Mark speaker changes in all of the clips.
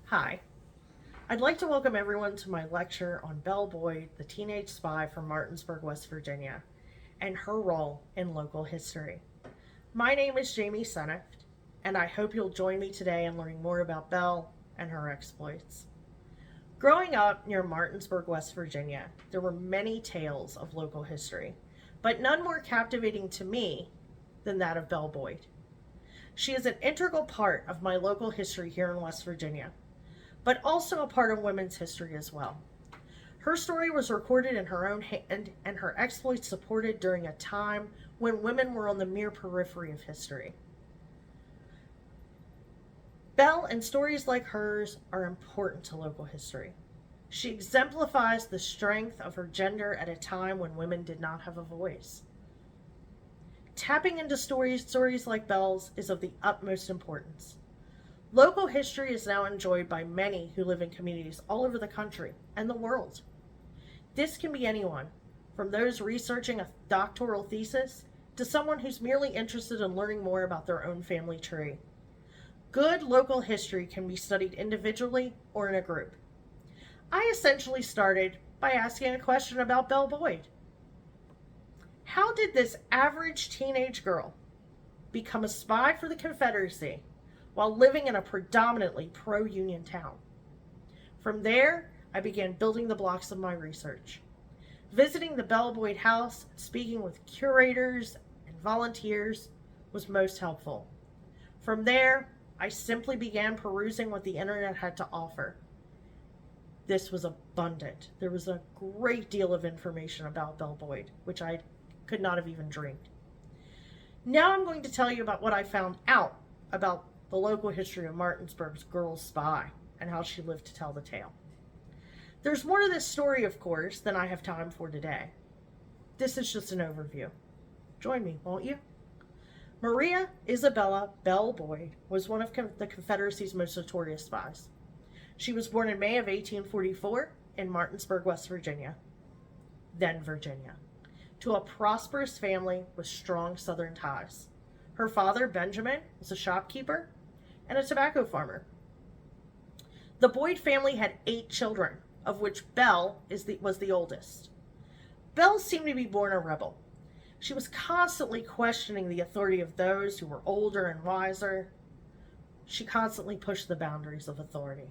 Speaker 1: Hi, I'd like to welcome everyone to my lecture on Belle Boyd, the teenage spy from Martinsburg, West Virginia, and her role in local history. My name is Jamie Senft, and I hope you'll join me today in learning more about Belle and her exploits. Growing up near Martinsburg, West Virginia, there were many tales of local history, but none more captivating to me than that of Belle Boyd. She is an integral part of my local history here in West Virginia, but also a part of women's history as well. Her story was recorded in her own hand and her exploits supported during a time when women were on the mere periphery of history. Belle and stories like hers are important to local history. She exemplifies the strength of her gender at a time when women did not have a voice. Tapping into stories like Belle's is of the utmost importance. Local history is now enjoyed by many who live in communities all over the country and the world. This can be anyone, from those researching a doctoral thesis to someone who's merely interested in learning more about their own family tree. Good local history can be studied individually or in a group. I essentially started by asking a question about Belle Boyd. How did this average teenage girl become a spy for the Confederacy while living in a predominantly pro-Union town? From there, I began building the blocks of my research. Visiting the Belle Boyd house, speaking with curators and volunteers was most helpful. From there, I simply began perusing what the internet had to offer. This was abundant. There was a great deal of information about Belle Boyd, which I could not have even dreamed. Now I'm going to tell you about what I found out about the local history of Martinsburg's girl spy and how she lived to tell the tale. There's more to this story, of course, than I have time for today. This is just an overview. Join me, won't you? Maria Isabella Belle Boyd was one of the Confederacy's most notorious spies. She was born in May of 1844 in Martinsburg, West Virginia, then Virginia, to a prosperous family with strong Southern ties. Her father, Benjamin, was a shopkeeper and a tobacco farmer. The Boyd family had 8 children, of which Belle was the oldest. Belle seemed to be born a rebel. She was constantly questioning the authority of those who were older and wiser. She constantly pushed the boundaries of authority.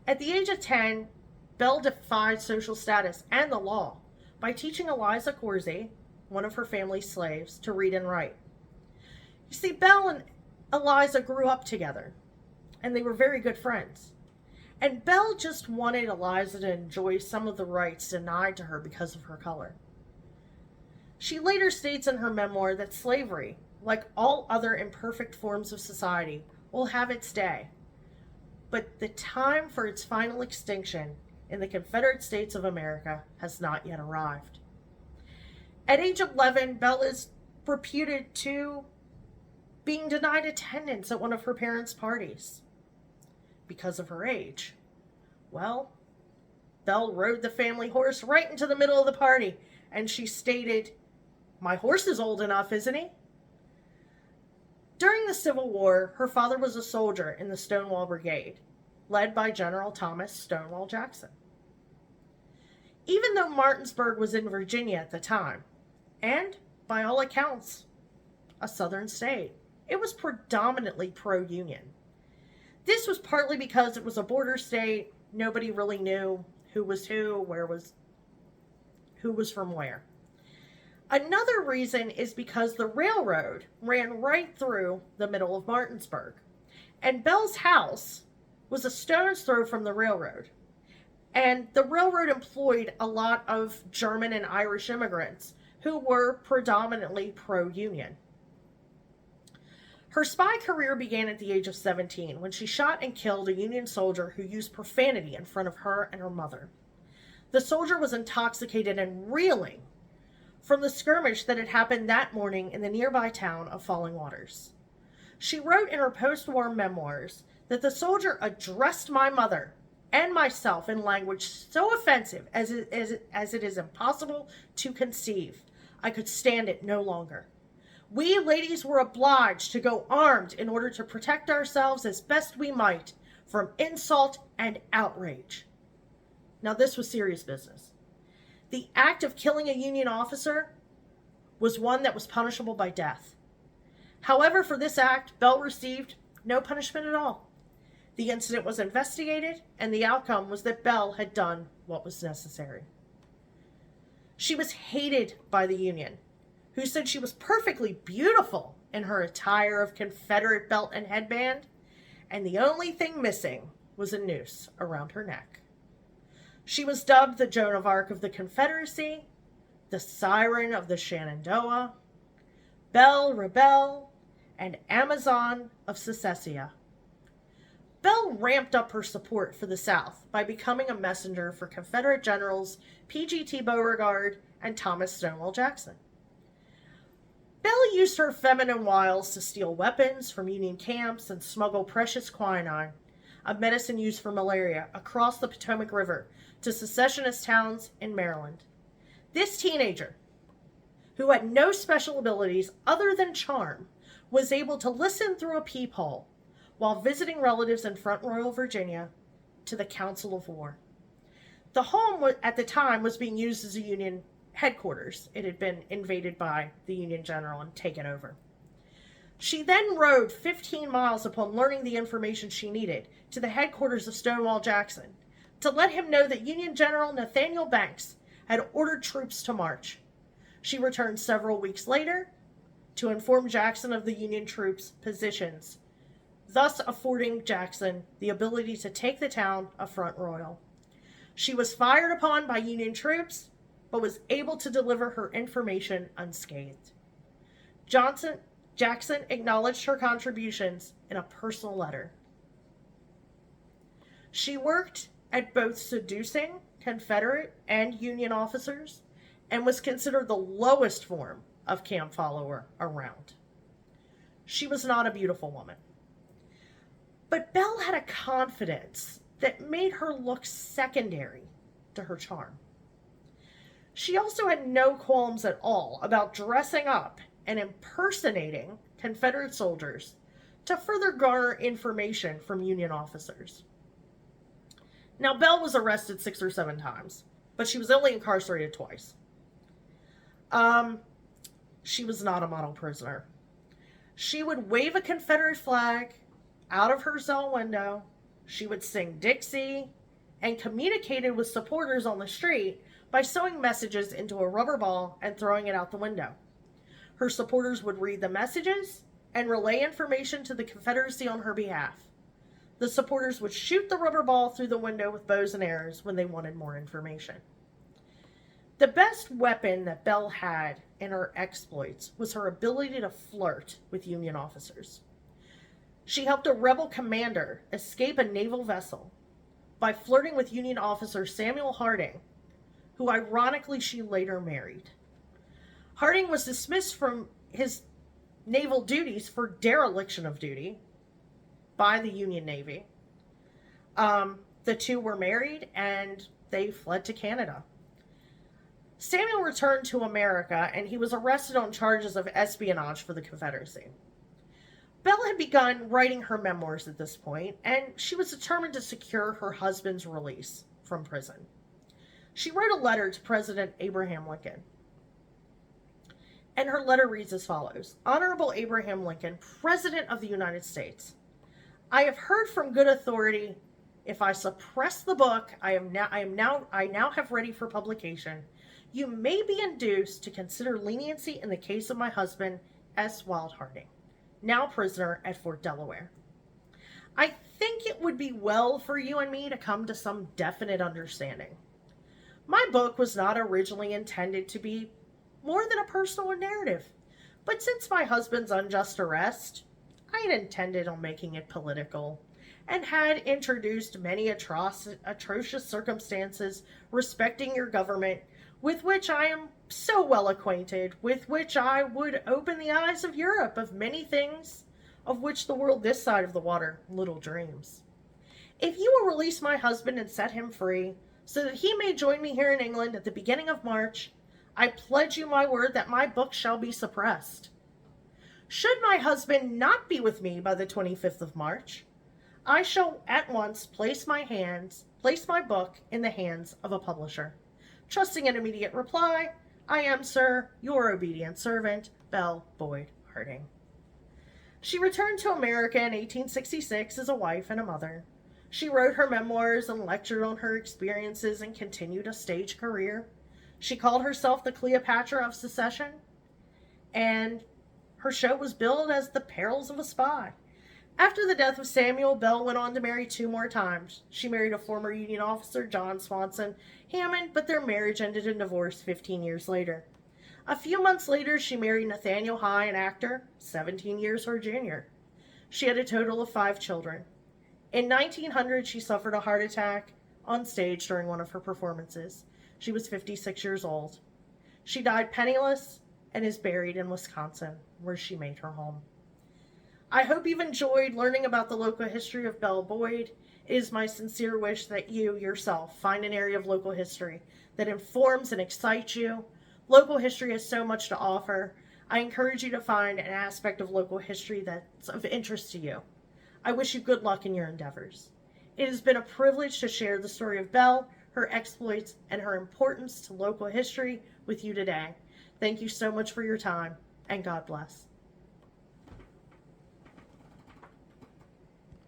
Speaker 1: At the age of 10, Belle defied social status and the law by teaching Eliza Corsi, one of her family's slaves, to read and write. You see, Belle and Eliza grew up together, and they were very good friends. And Belle just wanted Eliza to enjoy some of the rights denied to her because of her color. She later states in her memoir that slavery, like all other imperfect forms of society, will have its day. But the time for its final extinction in the Confederate States of America has not yet arrived. At age 11, Belle is reputed to being denied attendance at one of her parents' parties because of her age. Well, Belle rode the family horse right into the middle of the party, and she stated, "My horse is old enough, isn't he?" During the Civil War, her father was a soldier in the Stonewall Brigade, led by General Thomas Stonewall Jackson. Even though Martinsburg was in Virginia at the time, and by all accounts, a southern state, it was predominantly pro-Union. This was partly because it was a border state. Nobody really knew who was who, who was from where. Another reason is because the railroad ran right through the middle of Martinsburg, and Belle's house was a stone's throw from the railroad. And the railroad employed a lot of German and Irish immigrants who were predominantly pro-Union. Her spy career began at the age of 17 when she shot and killed a Union soldier who used profanity in front of her and her mother. The soldier was intoxicated and reeling from the skirmish that had happened that morning in the nearby town of Falling Waters. She wrote in her post-war memoirs that the soldier addressed my mother and myself in language so offensive as it is impossible to conceive. I could stand it no longer. We ladies were obliged to go armed in order to protect ourselves as best we might, from insult and outrage. Now, this was serious business. The act of killing a Union officer was one that was punishable by death. However, for this act, Belle received no punishment at all. The incident was investigated, and the outcome was that Belle had done what was necessary. She was hated by the Union, who said she was perfectly beautiful in her attire of Confederate belt and headband, and the only thing missing was a noose around her neck. She was dubbed the Joan of Arc of the Confederacy, the Siren of the Shenandoah, Belle Rebelle, and Amazon of Secessia. Belle ramped up her support for the South by becoming a messenger for Confederate Generals P.G.T. Beauregard and Thomas Stonewall Jackson. Belle used her feminine wiles to steal weapons from Union camps and smuggle precious quinine, a medicine used for malaria, across the Potomac River to secessionist towns in Maryland. This teenager, who had no special abilities other than charm, was able to listen through a peephole while visiting relatives in Front Royal, Virginia, to the Council of War. The home at the time was being used as a Union headquarters. It had been invaded by the Union general and taken over. She then rode 15 miles upon learning the information she needed to the headquarters of Stonewall Jackson to let him know that Union General Nathaniel Banks had ordered troops to march. She returned several weeks later to inform Jackson of the Union troops' positions, thus affording Jackson the ability to take the town of Front Royal. She was fired upon by Union troops, but was able to deliver her information unscathed. Jackson acknowledged her contributions in a personal letter. She worked at both seducing Confederate and Union officers and was considered the lowest form of camp follower around. She was not a beautiful woman, but Belle had a confidence that made her look secondary to her charm. She also had no qualms at all about dressing up and impersonating Confederate soldiers to further garner information from Union officers. Now, Belle was arrested 6 or 7 times, but she was only incarcerated twice. She was not a model prisoner. She would wave a Confederate flag out of her cell window. She would sing Dixie and communicated with supporters on the street by sewing messages into a rubber ball and throwing it out the window. Her supporters would read the messages and relay information to the Confederacy on her behalf. The supporters would shoot the rubber ball through the window with bows and arrows when they wanted more information. The best weapon that Belle had in her exploits was her ability to flirt with Union officers. She helped a rebel commander escape a naval vessel by flirting with Union officer Samuel Harding, who ironically she later married. Harding was dismissed from his naval duties for dereliction of duty by the Union Navy. The two were married and they fled to Canada. Samuel returned to America and he was arrested on charges of espionage for the Confederacy. Belle had begun writing her memoirs at this point, and she was determined to secure her husband's release from prison. She wrote a letter to President Abraham Lincoln. And her letter reads as follows: Honorable Abraham Lincoln, President of the United States, I have heard from good authority, if I suppress the book I now have ready for publication, you may be induced to consider leniency in the case of my husband, S. Wild Harding, now prisoner at Fort Delaware. I think it would be well for you and me to come to some definite understanding. My book was not originally intended to be more than a personal narrative, but since my husband's unjust arrest, I had intended on making it political, and had introduced many atrocious circumstances respecting your government, with which I am so well acquainted, with which I would open the eyes of Europe of many things of which the world this side of the water little dreams. If you will release my husband and set him free, so that he may join me here in England at the beginning of March, I pledge you my word that my book shall be suppressed. Should my husband not be with me by the 25th of March, I shall at once place my book in the hands of a publisher. Trusting an immediate reply, I am, sir, your obedient servant, Belle Boyd Harding. She returned to America in 1866 as a wife and a mother. She wrote her memoirs and lectured on her experiences and continued a stage career. She called herself the Cleopatra of secession, and her show was billed as The Perils of a Spy. After the death of Samuel, Belle went on to marry 2 more times. She married a former Union officer, John Swanson Hammond, but their marriage ended in divorce 15 years later. A few months later, she married Nathaniel High, an actor, 17 years her junior. She had a total of 5 children. In 1900, she suffered a heart attack on stage during one of her performances. She was 56 years old. She died penniless and is buried in Wisconsin, where she made her home. I hope you've enjoyed learning about the local history of Belle Boyd. It is my sincere wish that you yourself find an area of local history that informs and excites you. Local history has so much to offer. I encourage you to find an aspect of local history that's of interest to you. I wish you good luck in your endeavors. It has been a privilege to share the story of Belle, her exploits, and her importance to local history with you today. Thank you so much for your time, and God bless.